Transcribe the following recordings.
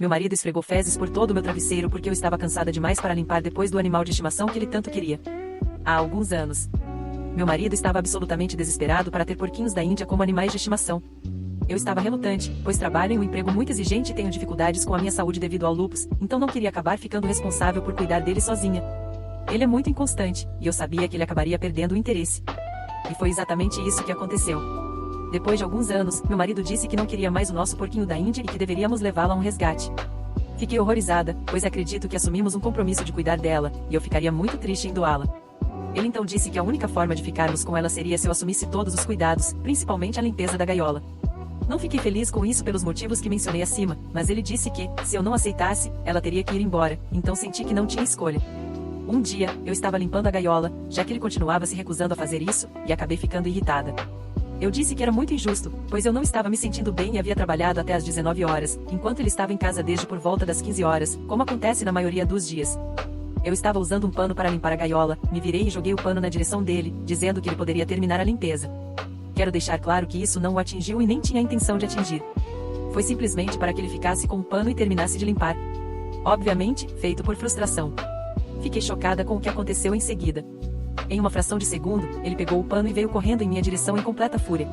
Meu marido esfregou fezes por todo o meu travesseiro porque eu estava cansada demais para limpar depois do animal de estimação que ele tanto queria. Há alguns anos. Meu marido estava absolutamente desesperado para ter porquinhos da Índia como animais de estimação. Eu estava relutante, pois trabalho em um emprego muito exigente e tenho dificuldades com a minha saúde devido ao lúpus, então não queria acabar ficando responsável por cuidar dele sozinha. Ele é muito inconstante, e eu sabia que ele acabaria perdendo o interesse. E foi exatamente isso que aconteceu. Depois de alguns anos, meu marido disse que não queria mais o nosso porquinho da Índia e que deveríamos levá-la a um resgate. Fiquei horrorizada, pois acredito que assumimos um compromisso de cuidar dela, e eu ficaria muito triste em doá-la. Ele então disse que a única forma de ficarmos com ela seria se eu assumisse todos os cuidados, principalmente a limpeza da gaiola. Não fiquei feliz com isso pelos motivos que mencionei acima, mas ele disse que, se eu não aceitasse, ela teria que ir embora, então senti que não tinha escolha. Um dia, eu estava limpando a gaiola, já que ele continuava se recusando a fazer isso, e acabei ficando irritada. Eu disse que era muito injusto, pois eu não estava me sentindo bem e havia trabalhado até às 19 horas, enquanto ele estava em casa desde por volta das 15 horas, como acontece na maioria dos dias. Eu estava usando um pano para limpar a gaiola, me virei e joguei o pano na direção dele, dizendo que ele poderia terminar a limpeza. Quero deixar claro que isso não o atingiu e nem tinha a intenção de atingir. Foi simplesmente para que ele ficasse com o pano e terminasse de limpar. Obviamente, feito por frustração. Fiquei chocada com o que aconteceu em seguida. Em uma fração de segundo, ele pegou o pano e veio correndo em minha direção em completa fúria.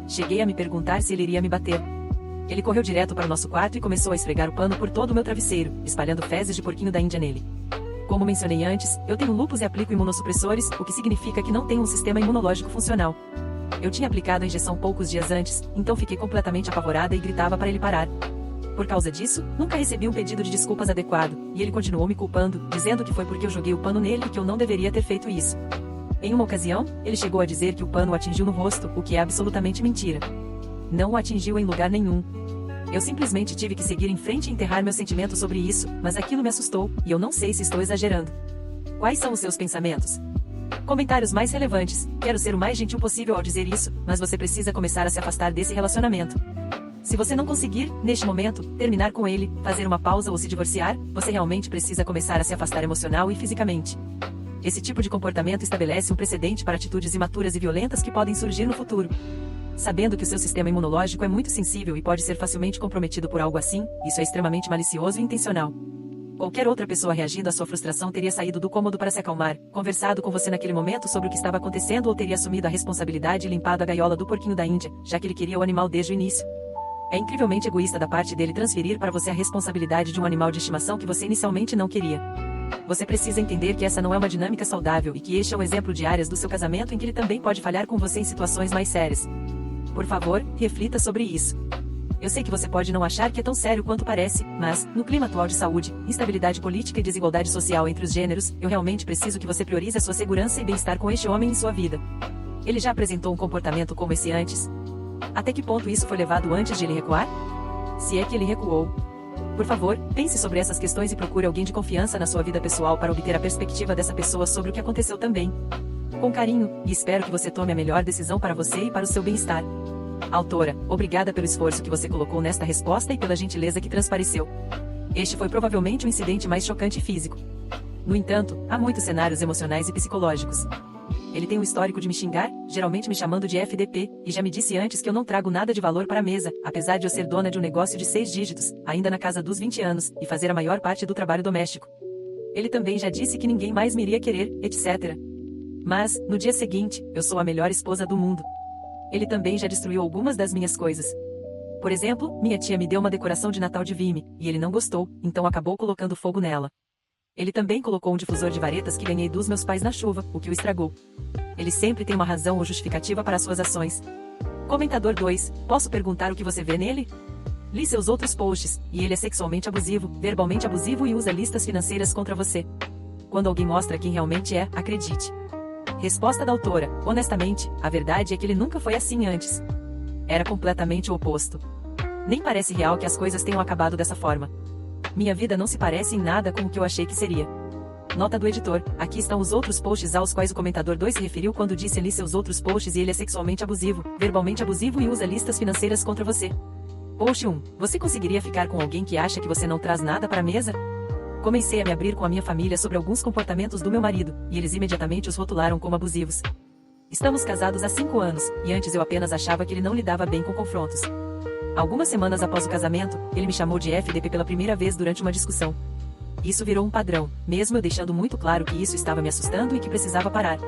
Cheguei a me perguntar se ele iria me bater. Ele correu direto para o nosso quarto e começou a esfregar o pano por todo o meu travesseiro, espalhando fezes de porquinho da Índia nele. Como mencionei antes, eu tenho lúpus e aplico imunossupressores, o que significa que não tenho um sistema imunológico funcional. Eu tinha aplicado a injeção poucos dias antes, então fiquei completamente apavorada e gritava para ele parar. Por causa disso, nunca recebi um pedido de desculpas adequado, e ele continuou me culpando, dizendo que foi porque eu joguei o pano nele e que eu não deveria ter feito isso. Em uma ocasião, ele chegou a dizer que o pano o atingiu no rosto, o que é absolutamente mentira. Não o atingiu em lugar nenhum. Eu simplesmente tive que seguir em frente e enterrar meu sentimento sobre isso, mas aquilo me assustou, e eu não sei se estou exagerando. Quais são os seus pensamentos? Comentários mais relevantes. Quero ser o mais gentil possível ao dizer isso, mas você precisa começar a se afastar desse relacionamento. Se você não conseguir, neste momento, terminar com ele, fazer uma pausa ou se divorciar, você realmente precisa começar a se afastar emocional e fisicamente. Esse tipo de comportamento estabelece um precedente para atitudes imaturas e violentas que podem surgir no futuro. Sabendo que o seu sistema imunológico é muito sensível e pode ser facilmente comprometido por algo assim, isso é extremamente malicioso e intencional. Qualquer outra pessoa reagindo à sua frustração teria saído do cômodo para se acalmar, conversado com você naquele momento sobre o que estava acontecendo ou teria assumido a responsabilidade e limpado a gaiola do porquinho da Índia, já que ele queria o animal desde o início. É incrivelmente egoísta da parte dele transferir para você a responsabilidade de um animal de estimação que você inicialmente não queria. Você precisa entender que essa não é uma dinâmica saudável e que este é um exemplo de áreas do seu casamento em que ele também pode falhar com você em situações mais sérias. Por favor, reflita sobre isso. Eu sei que você pode não achar que é tão sério quanto parece, mas, no clima atual de saúde, instabilidade política e desigualdade social entre os gêneros, eu realmente preciso que você priorize a sua segurança e bem-estar com este homem em sua vida. Ele já apresentou um comportamento como esse antes? Até que ponto isso foi levado antes de ele recuar? Se é que ele recuou. Por favor, pense sobre essas questões e procure alguém de confiança na sua vida pessoal para obter a perspectiva dessa pessoa sobre o que aconteceu também. Com carinho, e espero que você tome a melhor decisão para você e para o seu bem-estar. Autora, obrigada pelo esforço que você colocou nesta resposta e pela gentileza que transpareceu. Este foi provavelmente o incidente mais chocante físico. No entanto, há muitos cenários emocionais e psicológicos. Ele tem um histórico de me xingar, geralmente me chamando de FDP, e já me disse antes que eu não trago nada de valor para a mesa, apesar de eu ser dona de um negócio de 6 dígitos, ainda na casa dos 20 anos, e fazer a maior parte do trabalho doméstico. Ele também já disse que ninguém mais me iria querer, etc. Mas, no dia seguinte, eu sou a melhor esposa do mundo. Ele também já destruiu algumas das minhas coisas. Por exemplo, minha tia me deu uma decoração de Natal de Vime, e ele não gostou, então acabou colocando fogo nela. Ele também colocou um difusor de varetas que ganhei dos meus pais na chuva, o que o estragou. Ele sempre tem uma razão ou justificativa para suas ações. Comentador 2, posso perguntar o que você vê nele? Li seus outros posts, e ele é sexualmente abusivo, verbalmente abusivo e usa listas financeiras contra você. Quando alguém mostra quem realmente é, acredite. Resposta da autora, honestamente, a verdade é que ele nunca foi assim antes. Era completamente o oposto. Nem parece real que as coisas tenham acabado dessa forma. Minha vida não se parece em nada com o que eu achei que seria. Nota do editor, aqui estão os outros posts aos quais o comentador 2 se referiu quando disse ali seus outros posts e ele é sexualmente abusivo, verbalmente abusivo e usa listas financeiras contra você. Post 1, você conseguiria ficar com alguém que acha que você não traz nada para a mesa? Comecei a me abrir com a minha família sobre alguns comportamentos do meu marido, e eles imediatamente os rotularam como abusivos. Estamos casados há 5 anos, e antes eu apenas achava que ele não lidava bem com confrontos. Algumas semanas após o casamento, ele me chamou de FDP pela primeira vez durante uma discussão. Isso virou um padrão, mesmo eu deixando muito claro que isso estava me assustando e que precisava parar.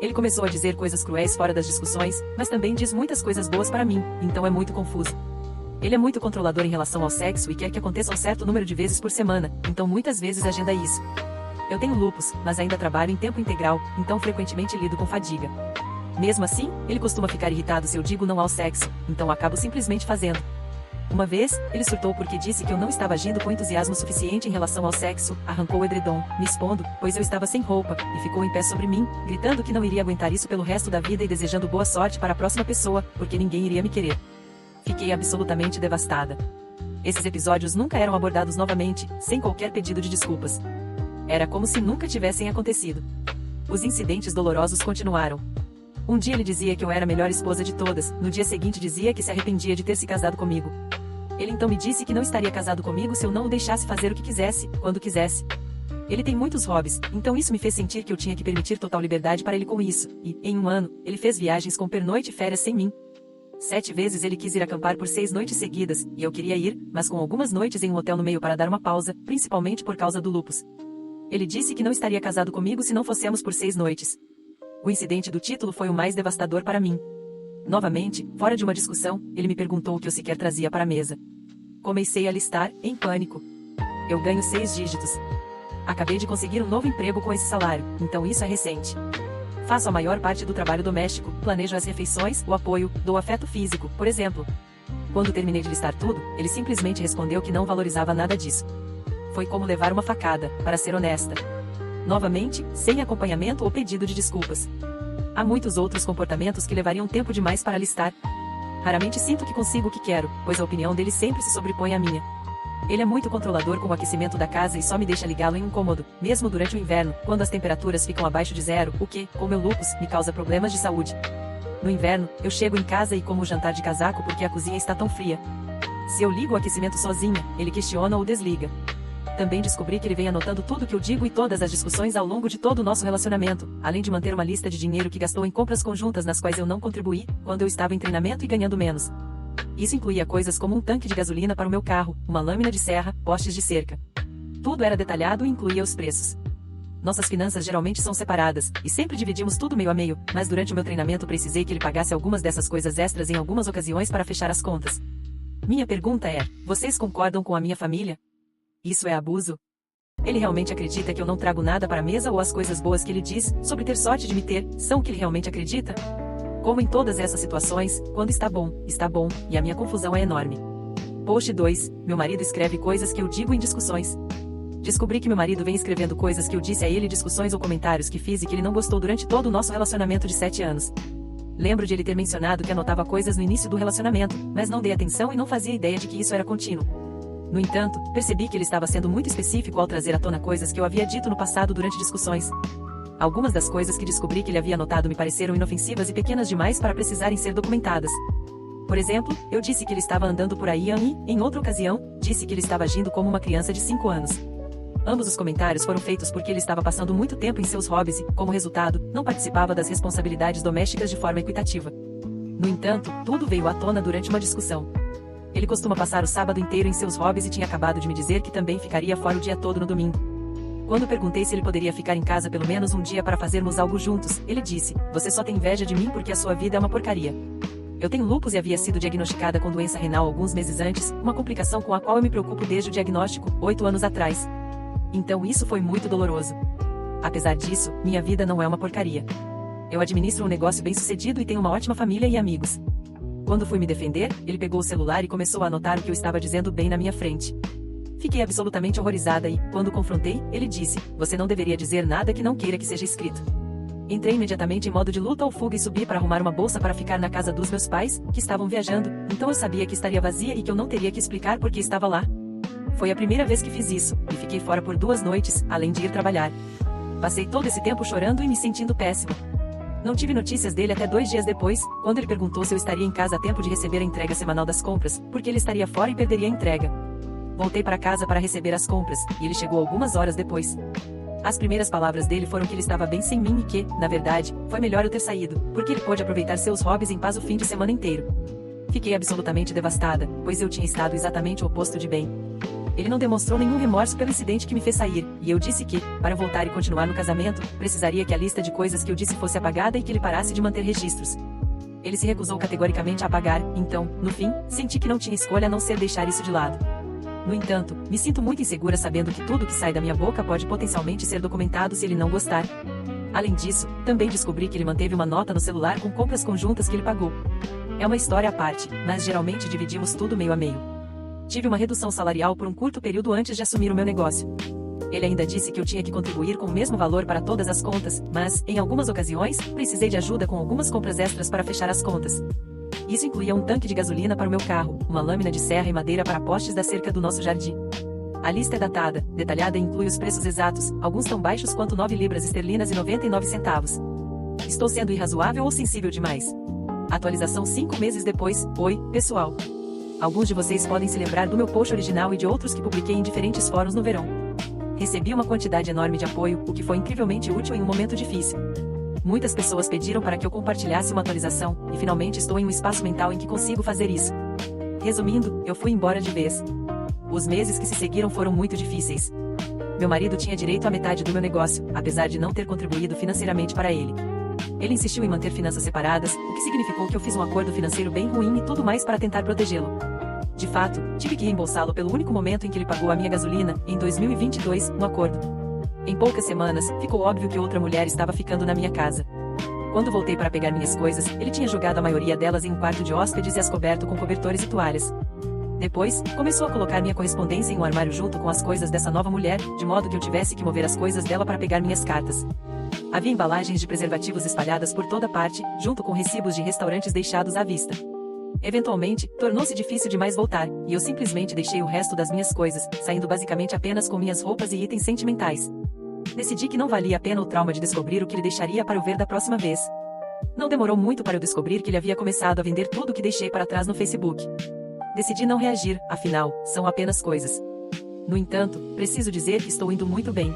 Ele começou a dizer coisas cruéis fora das discussões, mas também diz muitas coisas boas para mim, então é muito confuso. Ele é muito controlador em relação ao sexo e quer que aconteça um certo número de vezes por semana, então muitas vezes agenda isso. Eu tenho lupus, mas ainda trabalho em tempo integral, então frequentemente lido com fadiga. Mesmo assim, ele costuma ficar irritado se eu digo não ao sexo, então acabo simplesmente fazendo. Uma vez, ele surtou porque disse que eu não estava agindo com entusiasmo suficiente em relação ao sexo, arrancou o edredom, me expondo, pois eu estava sem roupa, e ficou em pé sobre mim, gritando que não iria aguentar isso pelo resto da vida e desejando boa sorte para a próxima pessoa, porque ninguém iria me querer. Fiquei absolutamente devastada. Esses episódios nunca eram abordados novamente, sem qualquer pedido de desculpas. Era como se nunca tivessem acontecido. Os incidentes dolorosos continuaram. Um dia ele dizia que eu era a melhor esposa de todas, no dia seguinte dizia que se arrependia de ter se casado comigo. Ele então me disse que não estaria casado comigo se eu não o deixasse fazer o que quisesse, quando quisesse. Ele tem muitos hobbies, então isso me fez sentir que eu tinha que permitir total liberdade para ele com isso, e, em um ano, ele fez viagens com pernoite e férias sem mim. 7 vezes ele quis ir acampar por 6 noites seguidas, e eu queria ir, mas com algumas noites em um hotel no meio para dar uma pausa, principalmente por causa do lupus. Ele disse que não estaria casado comigo se não fossemos por 6 noites. O incidente do título foi o mais devastador para mim. Novamente, fora de uma discussão, ele me perguntou o que eu sequer trazia para a mesa. Comecei a listar, em pânico. Eu ganho 6 dígitos. Acabei de conseguir um novo emprego com esse salário, então isso é recente. Faço a maior parte do trabalho doméstico, planejo as refeições, o apoio, dou afeto físico, por exemplo. Quando terminei de listar tudo, ele simplesmente respondeu que não valorizava nada disso. Foi como levar uma facada, para ser honesta. Novamente, sem acompanhamento ou pedido de desculpas. Há muitos outros comportamentos que levariam tempo demais para listar. Raramente sinto que consigo o que quero, pois a opinião dele sempre se sobrepõe à minha. Ele é muito controlador com o aquecimento da casa e só me deixa ligá-lo em um cômodo, mesmo durante o inverno, quando as temperaturas ficam abaixo de 0, o que, com meu lupus, me causa problemas de saúde. No inverno, eu chego em casa e como jantar de casaco porque a cozinha está tão fria. Se eu ligo o aquecimento sozinha, ele questiona ou desliga. Também descobri que ele vem anotando tudo que eu digo e todas as discussões ao longo de todo o nosso relacionamento, além de manter uma lista de dinheiro que gastou em compras conjuntas nas quais eu não contribuí, quando eu estava em treinamento e ganhando menos. Isso incluía coisas como um tanque de gasolina para o meu carro, uma lâmina de serra, postes de cerca. Tudo era detalhado e incluía os preços. Nossas finanças geralmente são separadas, e sempre dividimos tudo meio a meio, mas durante o meu treinamento precisei que ele pagasse algumas dessas coisas extras em algumas ocasiões para fechar as contas. Minha pergunta é: vocês concordam com a minha família? Isso é abuso? Ele realmente acredita que eu não trago nada para a mesa ou as coisas boas que ele diz, sobre ter sorte de me ter, são o que ele realmente acredita? Como em todas essas situações, quando está bom, e a minha confusão é enorme. Post 2, meu marido escreve coisas que eu digo em discussões. Descobri que meu marido vem escrevendo coisas que eu disse a ele em discussões ou comentários que fiz e que ele não gostou durante todo o nosso relacionamento de 7 anos. Lembro de ele ter mencionado que anotava coisas no início do relacionamento, mas não dei atenção e não fazia ideia de que isso era contínuo. No entanto, percebi que ele estava sendo muito específico ao trazer à tona coisas que eu havia dito no passado durante discussões. Algumas das coisas que descobri que ele havia anotado me pareceram inofensivas e pequenas demais para precisarem ser documentadas. Por exemplo, eu disse que ele estava andando por aí e, em outra ocasião, disse que ele estava agindo como uma criança de 5 anos. Ambos os comentários foram feitos porque ele estava passando muito tempo em seus hobbies e, como resultado, não participava das responsabilidades domésticas de forma equitativa. No entanto, tudo veio à tona durante uma discussão. Ele costuma passar o sábado inteiro em seus hobbies e tinha acabado de me dizer que também ficaria fora o dia todo no domingo. Quando perguntei se ele poderia ficar em casa pelo menos um dia para fazermos algo juntos, ele disse: "Você só tem inveja de mim porque a sua vida é uma porcaria." Eu tenho lupus e havia sido diagnosticada com doença renal alguns meses antes, uma complicação com a qual eu me preocupo desde o diagnóstico, 8 anos atrás. Então isso foi muito doloroso. Apesar disso, minha vida não é uma porcaria. Eu administro um negócio bem-sucedido e tenho uma ótima família e amigos. Quando fui me defender, ele pegou o celular e começou a anotar o que eu estava dizendo bem na minha frente. Fiquei absolutamente horrorizada e, quando confrontei, ele disse: "Você não deveria dizer nada que não queira que seja escrito." Entrei imediatamente em modo de luta ou fuga e subi para arrumar uma bolsa para ficar na casa dos meus pais, que estavam viajando, então eu sabia que estaria vazia e que eu não teria que explicar por que estava lá. Foi a primeira vez que fiz isso, e fiquei fora por 2 noites, além de ir trabalhar. Passei todo esse tempo chorando e me sentindo péssima. Não tive notícias dele até 2 dias depois, quando ele perguntou se eu estaria em casa a tempo de receber a entrega semanal das compras, porque ele estaria fora e perderia a entrega. Voltei para casa para receber as compras, e ele chegou algumas horas depois. As primeiras palavras dele foram que ele estava bem sem mim e que, na verdade, foi melhor eu ter saído, porque ele pôde aproveitar seus hobbies em paz o fim de semana inteiro. Fiquei absolutamente devastada, pois eu tinha estado exatamente o oposto de bem. Ele não demonstrou nenhum remorso pelo incidente que me fez sair, e eu disse que, para voltar e continuar no casamento, precisaria que a lista de coisas que eu disse fosse apagada e que ele parasse de manter registros. Ele se recusou categoricamente a apagar, então, no fim, senti que não tinha escolha a não ser deixar isso de lado. No entanto, me sinto muito insegura sabendo que tudo que sai da minha boca pode potencialmente ser documentado se ele não gostar. Além disso, também descobri que ele manteve uma nota no celular com compras conjuntas que ele pagou. É uma história à parte, mas geralmente dividimos tudo meio a meio. Tive uma redução salarial por um curto período antes de assumir o meu negócio. Ele ainda disse que eu tinha que contribuir com o mesmo valor para todas as contas, mas, em algumas ocasiões, precisei de ajuda com algumas compras extras para fechar as contas. Isso incluía um tanque de gasolina para o meu carro, uma lâmina de serra e madeira para postes da cerca do nosso jardim. A lista é datada, detalhada e inclui os preços exatos, alguns tão baixos quanto 9 libras esterlinas e 99 centavos. Estou sendo irrazoável ou sensível demais? Atualização 5 meses depois. Oi, pessoal. Alguns de vocês podem se lembrar do meu post original e de outros que publiquei em diferentes fóruns no verão. Recebi uma quantidade enorme de apoio, o que foi incrivelmente útil em um momento difícil. Muitas pessoas pediram para que eu compartilhasse uma atualização, e finalmente estou em um espaço mental em que consigo fazer isso. Resumindo, eu fui embora de vez. Os meses que se seguiram foram muito difíceis. Meu marido tinha direito à metade do meu negócio, apesar de não ter contribuído financeiramente para ele. Ele insistiu em manter finanças separadas, o que significou que eu fiz um acordo financeiro bem ruim e tudo mais para tentar protegê-lo. De fato, tive que reembolsá-lo pelo único momento em que ele pagou a minha gasolina, em 2022, no acordo. Em poucas semanas, ficou óbvio que outra mulher estava ficando na minha casa. Quando voltei para pegar minhas coisas, ele tinha jogado a maioria delas em um quarto de hóspedes e as coberto com cobertores e toalhas. Depois, começou a colocar minha correspondência em um armário junto com as coisas dessa nova mulher, de modo que eu tivesse que mover as coisas dela para pegar minhas cartas. Havia embalagens de preservativos espalhadas por toda parte, junto com recibos de restaurantes deixados à vista. Eventualmente, tornou-se difícil demais voltar, e eu simplesmente deixei o resto das minhas coisas, saindo basicamente apenas com minhas roupas e itens sentimentais. Decidi que não valia a pena o trauma de descobrir o que ele deixaria para eu ver da próxima vez. Não demorou muito para eu descobrir que ele havia começado a vender tudo o que deixei para trás no Facebook. Decidi não reagir, afinal, são apenas coisas. No entanto, preciso dizer que estou indo muito bem.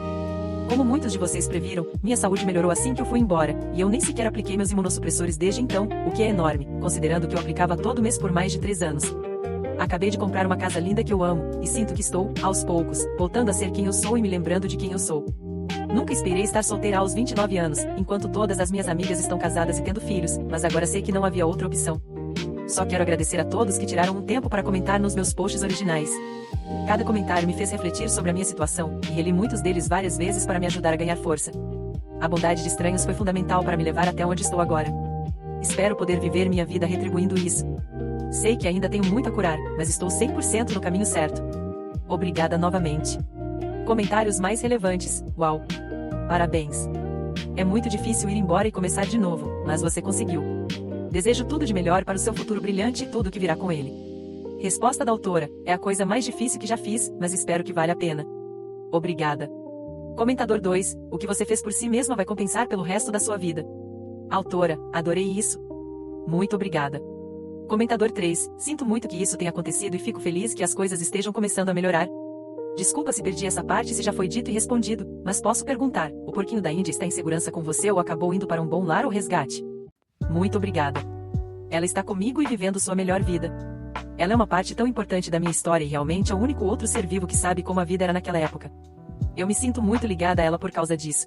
Como muitos de vocês previram, minha saúde melhorou assim que eu fui embora, e eu nem sequer apliquei meus imunossupressores desde então, o que é enorme, considerando que eu aplicava todo mês por mais de 3 anos. Acabei de comprar uma casa linda que eu amo, e sinto que estou, aos poucos, voltando a ser quem eu sou e me lembrando de quem eu sou. Nunca esperei estar solteira aos 29 anos, enquanto todas as minhas amigas estão casadas e tendo filhos, mas agora sei que não havia outra opção. Só quero agradecer a todos que tiraram um tempo para comentar nos meus posts originais. Cada comentário me fez refletir sobre a minha situação, e reli muitos deles várias vezes para me ajudar a ganhar força. A bondade de estranhos foi fundamental para me levar até onde estou agora. Espero poder viver minha vida retribuindo isso. Sei que ainda tenho muito a curar, mas estou 100% no caminho certo. Obrigada novamente. Comentários mais relevantes. Uau! Parabéns! É muito difícil ir embora e começar de novo, mas você conseguiu. Desejo tudo de melhor para o seu futuro brilhante e tudo o que virá com ele. Resposta da autora: é a coisa mais difícil que já fiz, mas espero que valha a pena. Obrigada. Comentador 2: o que você fez por si mesma vai compensar pelo resto da sua vida. Autora: adorei isso. Muito obrigada. Comentador 3: sinto muito que isso tenha acontecido e fico feliz que as coisas estejam começando a melhorar. Desculpa se perdi essa parte e se já foi dito e respondido, mas posso perguntar: o porquinho da Índia está em segurança com você ou acabou indo para um bom lar ou resgate? Muito obrigada. Ela está comigo e vivendo sua melhor vida. Ela é uma parte tão importante da minha história e realmente é o único outro ser vivo que sabe como a vida era naquela época. Eu me sinto muito ligada a ela por causa disso.